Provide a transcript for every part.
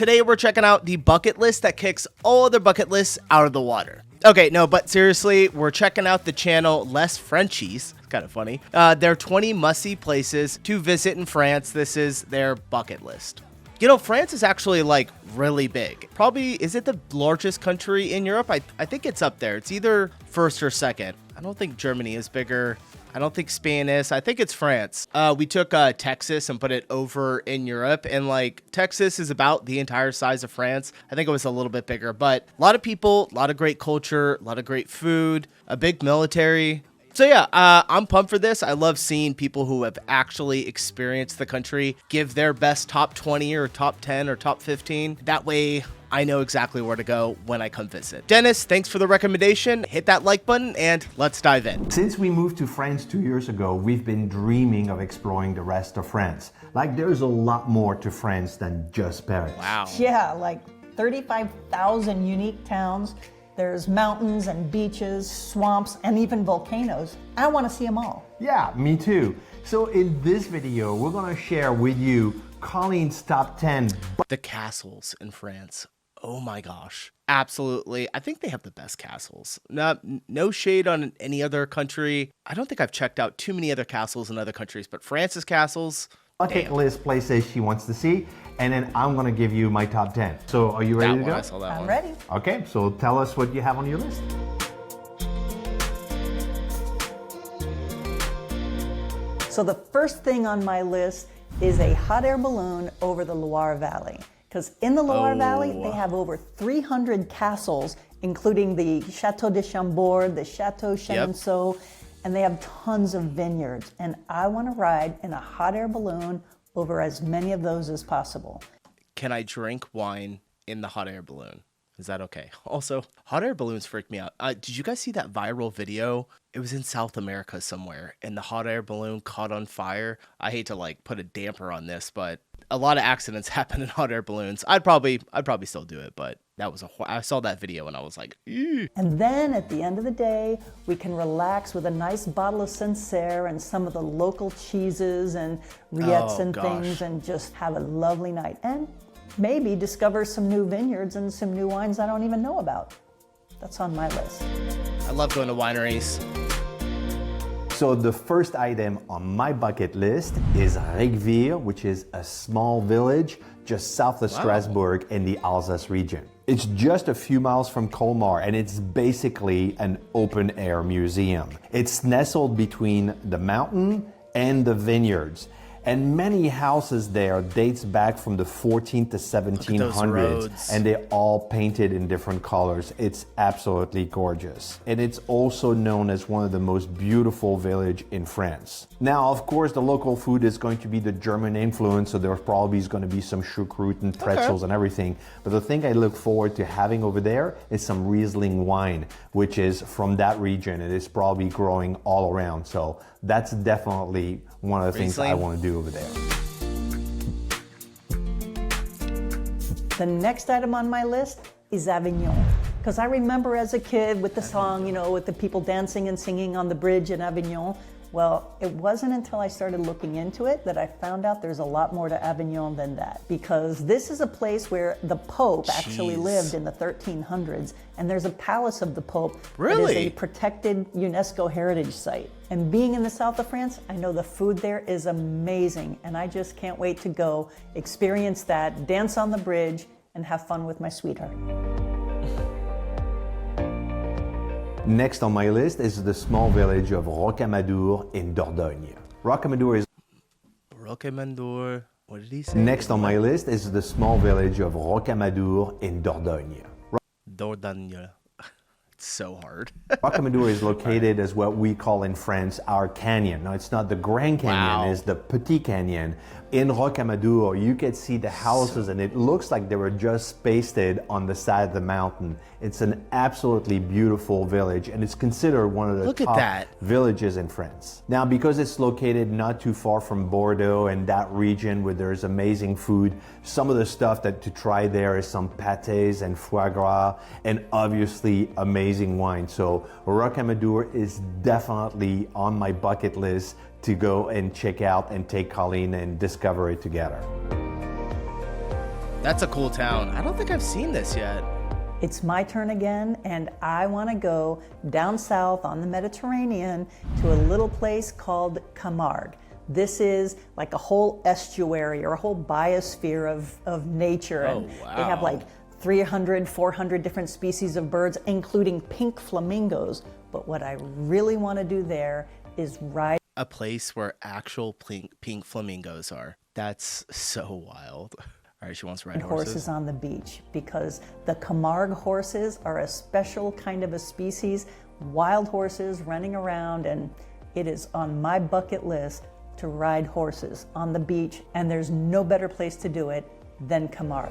Today we're checking out the bucket list that kicks all other bucket lists out of the water. Okay, no, but seriously, we're checking out the channel Les Frenchies. It's kind of funny. Their 20 must-see places to visit in France. This is their bucket list. You know, France is actually like really big. Probably, is it the largest country in Europe? I think it's up there. It's either first or second. I don't think Germany is bigger. I don't think Spain is. I think it's France. We took Texas and put it over in Europe, and like Texas is about the entire size of France. I think it was a little bit bigger, but a lot of people, a lot of great culture, a lot of great food, a big military. So yeah, I'm pumped for this. I love seeing people who have actually experienced the country give their best top 20 or top 10 or top 15. That way I know exactly where to go when I come visit. Dennis, thanks for the recommendation. Hit that like button and let's dive in. Since we moved to France 2 years ago, we've been dreaming of exploring the rest of France. Like there's a lot more to France than just Paris. Wow. Yeah, like 35,000 unique towns. There's mountains and beaches, swamps, and even volcanoes. I want to see them all. Yeah, me too. So in this video, we're gonna share with you Colleen's top 10. The castles in France. Oh my gosh. Absolutely. I think they have the best castles. No shade on any other country. I don't think I've checked out too many other castles in other countries, but France's castles, Bucket list places she wants to see, and then I'm gonna give you my top 10. So are you ready to go? I saw that I'm one. ready. Okay, so tell us what you have on your list. So the first thing on my list is a hot air balloon over the Loire Valley. Because in the Loire Valley, they have over 300 castles, including the Chateau de Chambord, the Chateau Chenonceau, and they have tons of vineyards. And I want to ride in a hot air balloon over as many of those as possible. Can I drink wine in the hot air balloon? Is that okay? Also, hot air balloons freak me out. Did you guys see that viral video? It was in South America somewhere, and the hot air balloon caught on fire. I hate to like put a damper on this, but a lot of accidents happen in hot air balloons. I'd probably still do it, but that was I saw that video and I was like, ew. And then at the end of the day, we can relax with a nice bottle of Sancerre and some of the local cheeses and rillettes and things, and just have a lovely night. And maybe discover some new vineyards and some new wines I don't even know about. That's on my list. I love going to wineries. So the first item on my bucket list is Riviera, which is a small village just south of Strasbourg in the Alsace region. It's just a few miles from Colmar, and it's basically an open air museum. It's nestled between the mountain and the vineyards. And many houses there dates back from the 14th to 1700s, and they're all painted in different colors. It's absolutely gorgeous. And it's also known as one of the most beautiful villages in France. Now, of course, the local food is going to be the German influence, so there's probably going to be some choucroute and pretzels and everything. But the thing I look forward to having over there is some Riesling wine, which is from that region. It is probably growing all around. So that's definitely one of the things I want to do over there. The next item on my list is Avignon. Because I remember as a kid with the song, you know, with the people dancing and singing on the bridge in Avignon. Well, it wasn't until I started looking into it that I found out there's a lot more to Avignon than that. Because this is a place where the Pope actually lived in the 1300s, and there's a palace of the Pope that is a protected UNESCO heritage site. And being in the south of France, I know the food there is amazing, and I just can't wait to go experience that, dance on the bridge, and have fun with my sweetheart. Next on my list is the small village of Rocamadour in Dordogne. Rocamadour is... Rocamadour, what did he say? Next on my list is the small village of Rocamadour in Dordogne. Dordogne. It's so hard. Rocamadour is located as what we call in France our canyon. Now, it's not the Grand Canyon, it's the Petit Canyon. In Rocamadour, you can see the houses, and it looks like they were just pasted on the side of the mountain. It's an absolutely beautiful village, and it's considered one of the top villages in France. Now, because it's located not too far from Bordeaux and that region where there's amazing food, some of the stuff that to try there is some pâtés and foie gras, and obviously amazing wine. So Rocamadour is definitely on my bucket list to go and check out and take Colleen and discover it together. That's a cool town. I don't think I've seen this yet. It's my turn again, and I want to go down south on the Mediterranean to a little place called Camargue. This is like a whole estuary or a whole biosphere of nature. Oh, and wow. They have like 300, 400 different species of birds, including pink flamingos. But what I really want to do there is ride A place where actual pink flamingos are. That's so wild. All right, she wants to ride horses. on the beach, because the Camargue horses are a special kind of a species, wild horses running around, and it is on my bucket list to ride horses on the beach, and there's no better place to do it than Camargue.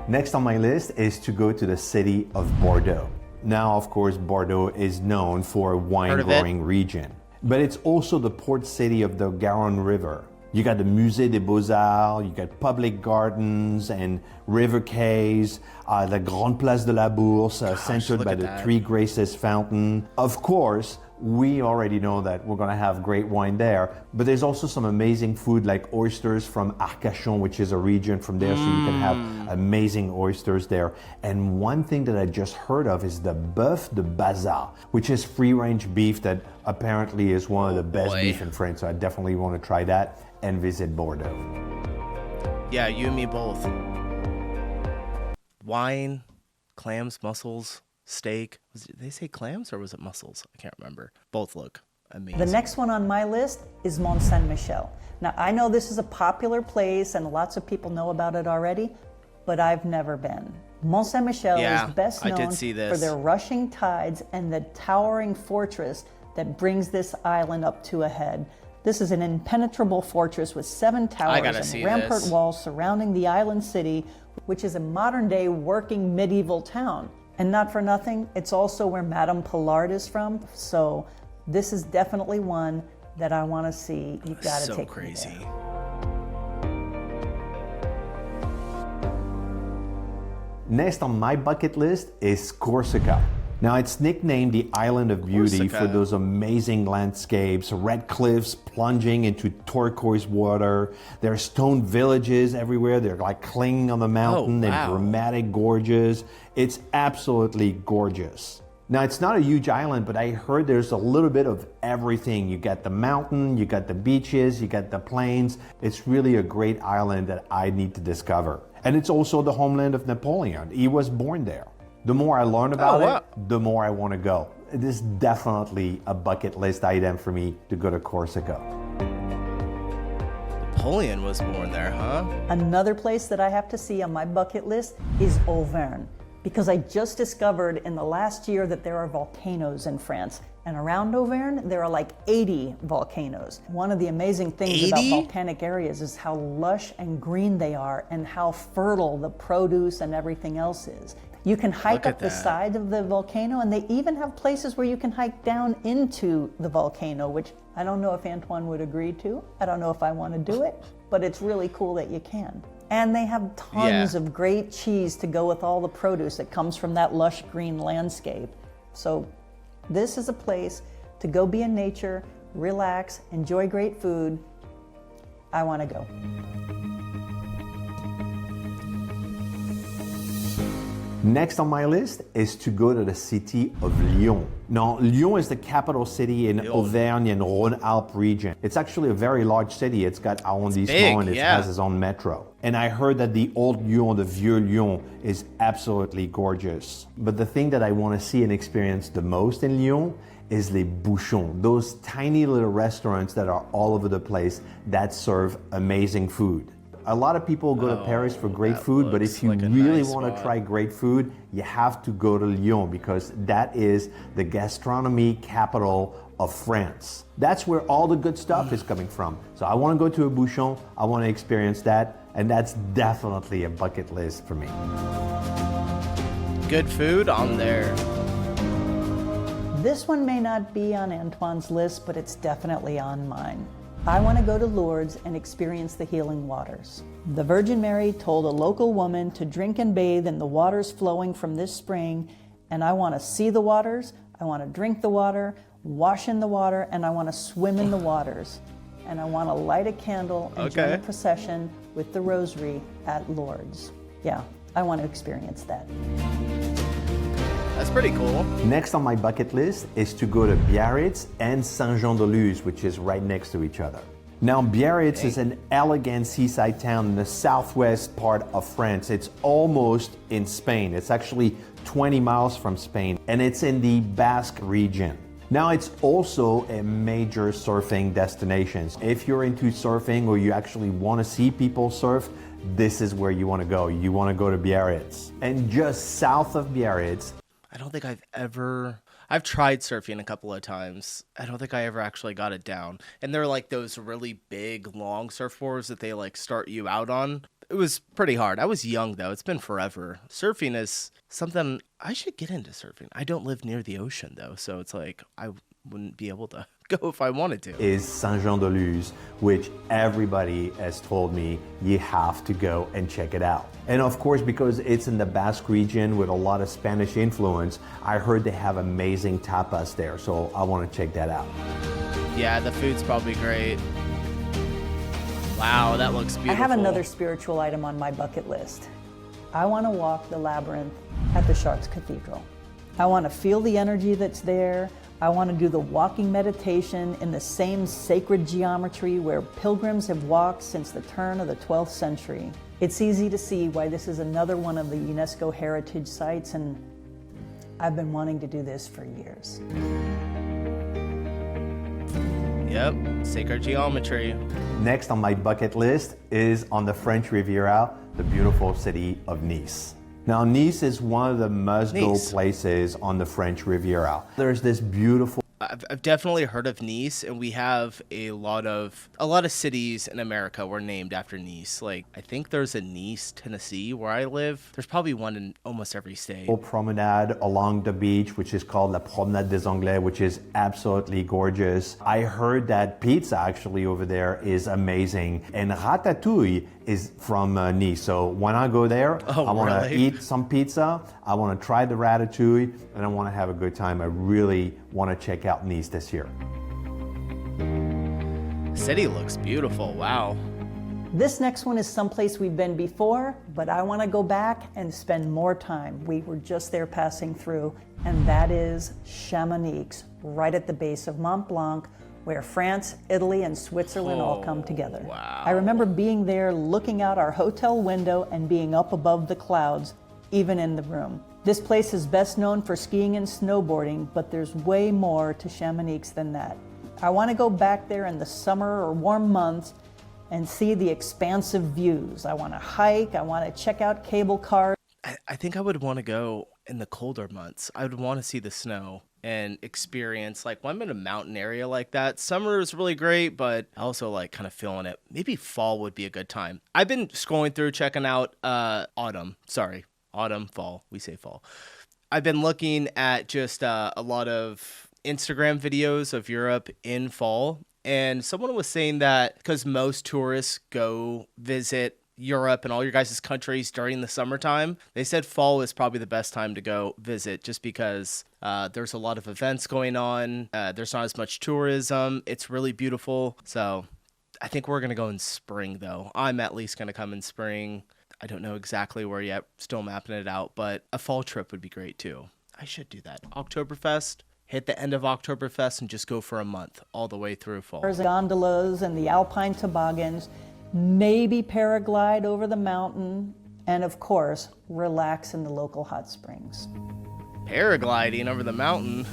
Next on my list is to go to the city of Bordeaux. Now, of course, Bordeaux is known for a wine-growing region, but it's also the port city of the Garonne River. You got the Musée des Beaux-Arts, you got public gardens and river quays, the Grande Place de la Bourse, centered by the Three Graces fountain. Of course, we already know that we're gonna have great wine there, but there's also some amazing food like oysters from Arcachon, which is a region from there, so you can have amazing oysters there. And one thing that I just heard of is the bœuf de Bazas, which is free-range beef that apparently is one of the best beef in France, so I definitely want to try that and visit Bordeaux. Yeah, you and me both. Wine, clams, mussels, steak. Did they say clams or was it mussels? I can't remember. Both look amazing. The next one on my list is Mont Saint-Michel. Now, I know this is a popular place and lots of people know about it already, but I've never been. Mont Saint-Michel is best known for their rushing tides and the towering fortress that brings this island up to a head. This is an impenetrable fortress with 7 towers and rampart walls surrounding the island city, which is a modern-day working medieval town. And not for nothing, it's also where Madame Pollard is from, so this is definitely one that I want to see. You've got to take me there. Next on my bucket list is Corsica. Now, it's nicknamed the Island of Beauty for those amazing landscapes, red cliffs plunging into turquoise water. There are stone villages everywhere. They're like clinging on the mountain and dramatic gorges. It's absolutely gorgeous. Now, it's not a huge island, but I heard there's a little bit of everything. You got the mountain, you got the beaches, you got the plains. It's really a great island that I need to discover. And it's also the homeland of Napoleon. He was born there. The more I learn about it, the more I want to go. It is definitely a bucket list item for me to go to Corsica. Napoleon was born there, huh? Another place that I have to see on my bucket list is Auvergne, because I just discovered in the last year that there are volcanoes in France. And around Auvergne, there are like 80 volcanoes. One of the amazing things about volcanic areas is how lush and green they are and how fertile the produce and everything else is. You can hike up the side of the volcano, and they even have places where you can hike down into the volcano, which I don't know if Antoine would agree to. I don't know if I want to do it, but it's really cool that you can. And they have tons of great cheese to go with all the produce that comes from that lush green landscape. So this is a place to go be in nature, relax, enjoy great food. I want to go. Next on my list is to go to the city of Lyon. Now, Lyon is the capital city in Auvergne and Rhône-Alpes region. It's actually a very large city. It's got arrondissement and it has its own metro. And I heard that the old Lyon, the Vieux Lyon, is absolutely gorgeous. But the thing that I want to see and experience the most in Lyon is les bouchons, those tiny little restaurants that are all over the place that serve amazing food. A lot of people go to Paris for great food, but if you really want to try great food, you have to go to Lyon because that is the gastronomy capital of France. That's where all the good stuff is coming from. So I want to go to a bouchon, I want to experience that, and that's definitely a bucket list for me. Good food on there. This one may not be on Antoine's list, but it's definitely on mine. I want to go to Lourdes and experience the healing waters. The Virgin Mary told a local woman to drink and bathe in the waters flowing from this spring, and I want to see the waters, I want to drink the water, wash in the water, and I want to swim in the waters. and I want to light a candle and join Okay. a procession with the rosary at Lourdes. Yeah, I want to experience that. That's pretty cool. Next on my bucket list is to go to Biarritz and Saint-Jean-de-Luz, which is right next to each other. Now, Biarritz is an elegant seaside town in the southwest part of France. It's almost in Spain. It's actually 20 miles from Spain, and it's in the Basque region. Now, it's also a major surfing destination. If you're into surfing or you actually want to see people surf, this is where you want to go. You want to go to Biarritz. And just south of Biarritz, I don't think I've tried surfing a couple of times. I don't think I ever actually got it down. And they're like those really big, long surfboards that they like start you out on. It was pretty hard. I was young though. It's been forever. Surfing is something I should get into surfing. I don't live near the ocean though, so it's like I wouldn't be able to go if I wanted to. is Saint-Jean-de-Luz, which everybody has told me you have to go and check it out. And of course, because it's in the Basque region with a lot of Spanish influence, I heard they have amazing tapas there, so I want to check that out. Yeah, the food's probably great. Wow, that looks beautiful. I have another spiritual item on my bucket list. I want to walk the labyrinth at the Chartres Cathedral. I want to feel the energy that's there. I want to do the walking meditation in the same sacred geometry where pilgrims have walked since the turn of the 12th century. It's easy to see why this is another one of the UNESCO heritage sites, and I've been wanting to do this for years. Yep, sacred geometry. Next on my bucket list is on the French Riviera, the beautiful city of Nice. Now, Nice is one of the must-go Nice. places on the French Riviera. There's this beautiful I've definitely heard of Nice, and we have a lot of cities in America were named after Nice. Like I think there's a Nice, Tennessee, where I live. There's probably one in almost every state. promenade along the beach, which is called La Promenade des Anglais, which is absolutely gorgeous. I heard that pizza actually over there is amazing, and ratatouille is from Nice. So when I go there, Oh, I want to really? eat some pizza, I want to try the ratatouille, and I want to have a good time. I really want to check out Nice this year. City looks beautiful. Wow. This next one is someplace we've been before, but I want to go back and spend more time. We were just there passing through, and that is Chamonix, right at the base of Mont Blanc, where France, Italy, and Switzerland all come together. wow. I remember being there, looking out our hotel window and being up above the clouds, even in the room. This place is best known for skiing and snowboarding, but there's way more to Chamonix than that. I want to go back there in the summer or warm months and see the expansive views. I want to hike, I want to check out cable cars. I think I would want to go in the colder months. I would want to see the snow and experience, like, when I'm in a mountain area like that. Summer is really great, but I also like kind of feeling it. Maybe fall would be a good time. I've been scrolling through, checking out autumn, fall. We say fall. I've been looking at just a lot of Instagram videos of Europe in fall. And someone was saying that because most tourists go visit Europe and all your guys' countries during the summertime, they said fall is probably the best time to go visit just because there's a lot of events going on. There's not as much tourism. It's really beautiful. So I think we're going to go in spring, though. I'm at least going to come in spring. I don't know exactly where yet. Still mapping it out, but a fall trip would be great, too. I should do that. Oktoberfest. Hit the end of Oktoberfest and just go for a month all the way through fall. Gondolas and the alpine toboggans, maybe paraglide over the mountain, and of course, relax in the local hot springs. Paragliding over the mountain.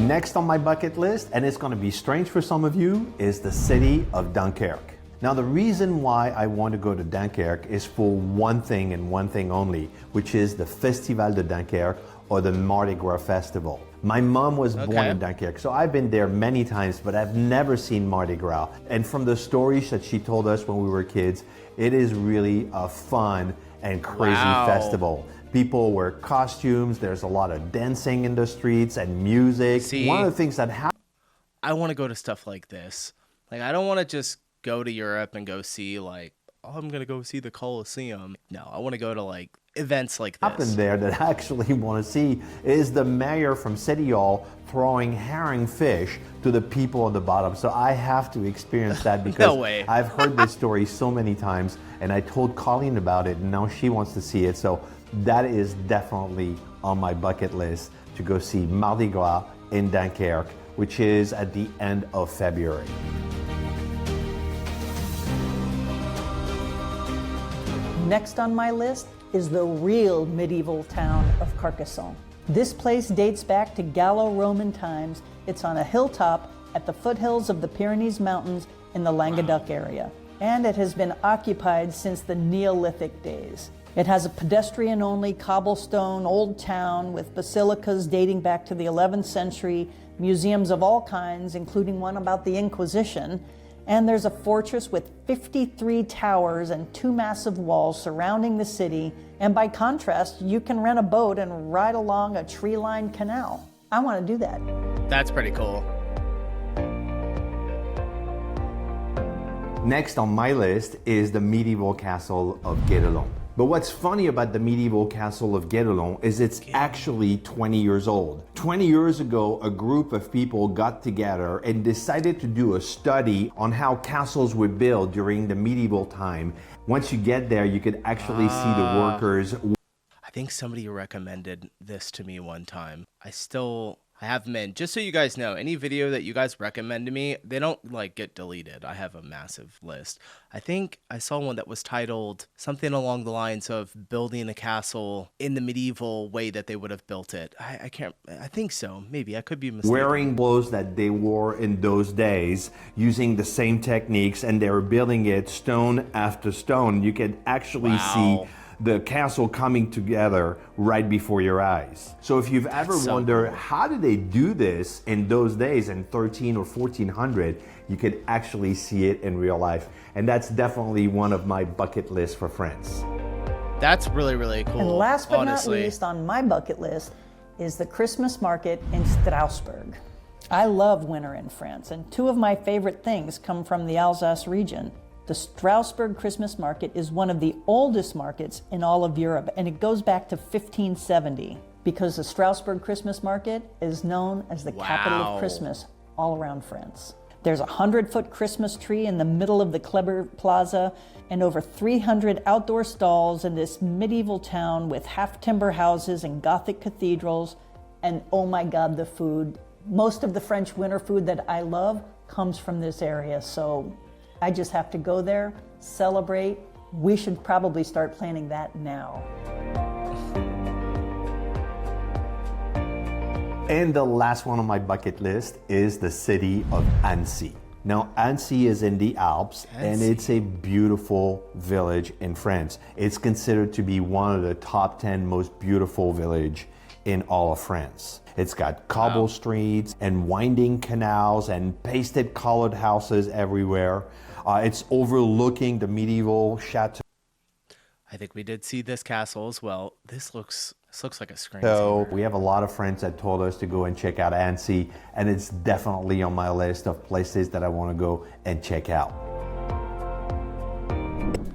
Next on my bucket list, and it's going to be strange for some of you, is the city of Dunkirk. Now, the reason why I want to go to Dunkirk is for one thing and one thing only, which is the Festival de Dunkirk, or the Mardi Gras Festival. My mom was born in Dunkirk, so I've been there many times, but I've never seen Mardi Gras. And from the stories that she told us when we were kids, it is really a fun and crazy festival. People wear costumes, there's a lot of dancing in the streets and music. See, one of the things that happens... I want to go to stuff like this. Like, I don't want to just go to Europe and go see, like, oh, I'm going to go see the Colosseum. No, I want to go to like events like this. Happened there that I actually want to see is the mayor from City Hall throwing herring fish to the people on the bottom. So I have to experience that because No way. I've heard this story so many times, and I told Colleen about it, and now she wants to see it. So that is definitely on my bucket list, to go see Mardi Gras in Dunkirk, which is at the end of February. Next on my list is the real medieval town of Carcassonne. This place dates back to Gallo-Roman times. It's on a hilltop at the foothills of the Pyrenees Mountains in the Languedoc area, and it has been occupied since the Neolithic days. It has a pedestrian-only cobblestone old town with basilicas dating back to the 11th century, museums of all kinds, including one about the Inquisition, and there's a fortress with 53 towers and 2 massive walls surrounding the city, and by contrast, you can rent a boat and ride along a tree-lined canal. I want to do that. That's pretty cool. Next on my list is the medieval castle of Guédelon. But what's funny about the medieval castle of Guédelon is it's actually 20 years old. 20 years ago, a group of people got together and decided to do a study on how castles were built during the medieval time. Once you get there, you could actually see the workers. I think somebody recommended this to me one time. I have them in. Just so you guys know, any video that you guys recommend to me, they don't like get deleted. I have a massive list. I think I saw one that was titled something along the lines of building a castle in the medieval way that they would have built it. I think so. Maybe I could be mistaken. Wearing clothes that they wore in those days, using the same techniques, and they were building it stone after stone. You could actually see the castle coming together right before your eyes. So if you've ever wondered, how did they do this in those days in 13 or 1400, you could actually see it in real life. And that's definitely one of my bucket lists for France. That's really, really cool. And last but honestly. not least on my bucket list is the Christmas market in Strasbourg. I love winter in France, and 2 of my favorite things come from the Alsace region. The Strasbourg Christmas market is one of the oldest markets in all of Europe, and it goes back to 1570 because the Strasbourg Christmas market is known as the capital of Christmas all around France. There's a 100-foot Christmas tree in the middle of the Kleber Plaza and over 300 outdoor stalls in this medieval town with half-timber houses and Gothic cathedrals. And oh my God, the food. Most of the French winter food that I love comes from this area, so I just have to go there, celebrate. We should probably start planning that now. And the last one on my bucket list is the city of Annecy. Now, Annecy is in the Alps, and it's a beautiful village in France. It's considered to be one of the top 10 most beautiful villages in all of France. It's got cobble streets and winding canals and pasted colored houses everywhere. It's overlooking the medieval chateau. I think we did see this castle as well. This looks like a screen. So we have a lot of friends that told us to go and check out Annecy, and it's definitely on my list of places that I want to go and check out.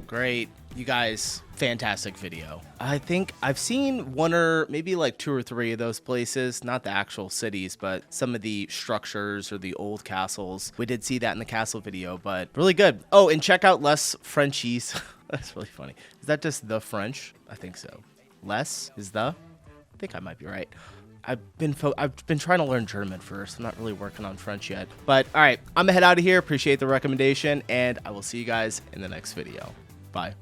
Great. You guys, fantastic video. I think I've seen one or maybe like 2 or 3 of those places, not the actual cities, but some of the structures or the old castles. We did see that in the castle video, but really good. Oh, and check out Les Frenchies. That's really funny. Is that just the French? I think so. Les is the? I think I might be right. I've been trying to learn German first. I'm not really working on French yet. But all right, I'm gonna head out of here. Appreciate the recommendation, and I will see you guys in the next video. Bye.